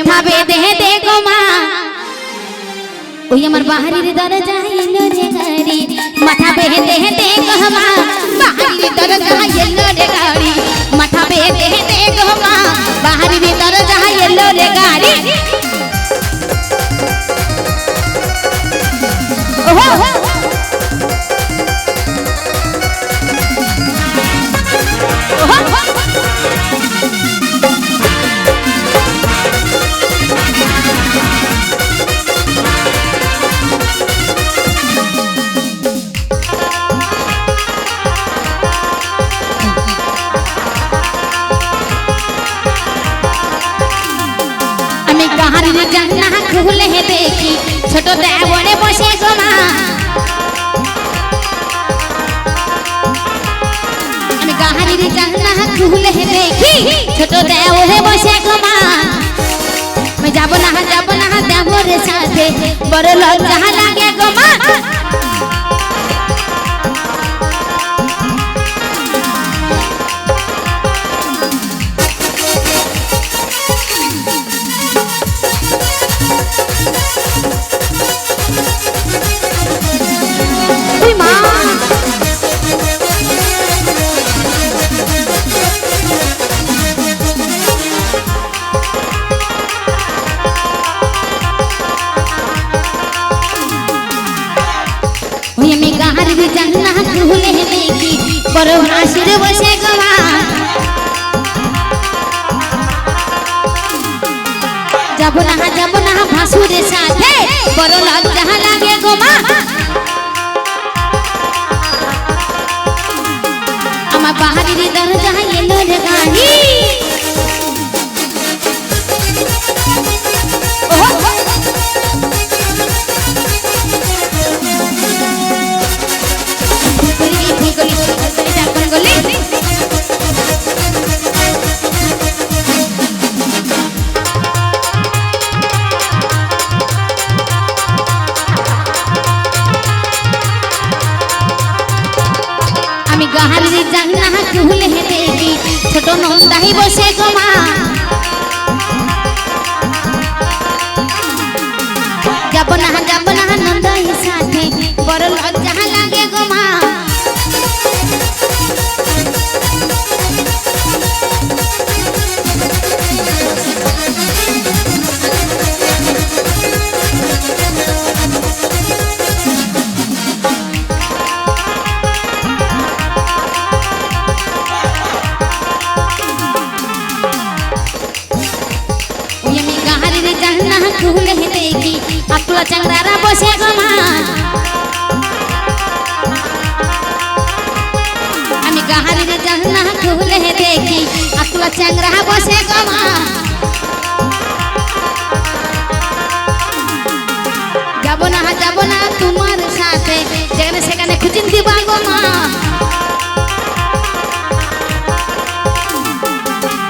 মাথা বেঁধে দে গো মা ওই আমার বাহারির দরজা এলো রে গাড়ি মাথা বেঁধে দে গো মা বাহারির দরজা এলো রে গাড়ি মাথা বেঁধে দে গো মা বাহারির দরজা এলো রে গাড়ি ওহো জানলা খুলে দেখি ছোট দেওরে বসে গো মা আমি গাহারির জানলা খুলে দেখি ছোট দেওরে বসে গো মা আমি যাব না দেওরের সাথে বড় লজ্জা লাগে গো মা জানলা খুলে দেখি বড় হাসির বসে গো মা যাব না ভাসুরের সাথে বড় লজ্জা লাগে গো মা আমার বাহারির দরজা এলো রে গাড়ি গাহারির জানলা খুলে দেখি ছোট নন্দাই বসে গো মা যাব না নন্দাই সাথে বড় লজ্জা লাগে গো মা খুলে দেখি আতুলা চাংরারা বসে গো মা আমি গাহারির জানলা খুলে দেখি আতুলা চাংরা বসে গো মা যাব না তোমার সাথে যেখানে সেখানে খুঁজিন দিবা গো মা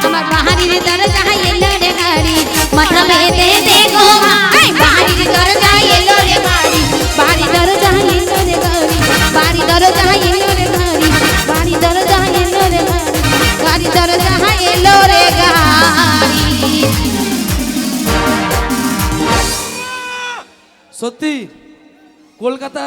আমার বাহারির দরজা এলো রে গাড়ি মাথা বেঁধে দে গো মা বাড়ির দরজা এলো রে গাড়ি বাড়ি দরজা এলো রে গাড়ি বাড়ি দরজা এলো রে গাড়ি বাড়ি দরজা এলো রে গাড়ি দরজা এলো রে গাড়ি সত্যি কলকাতা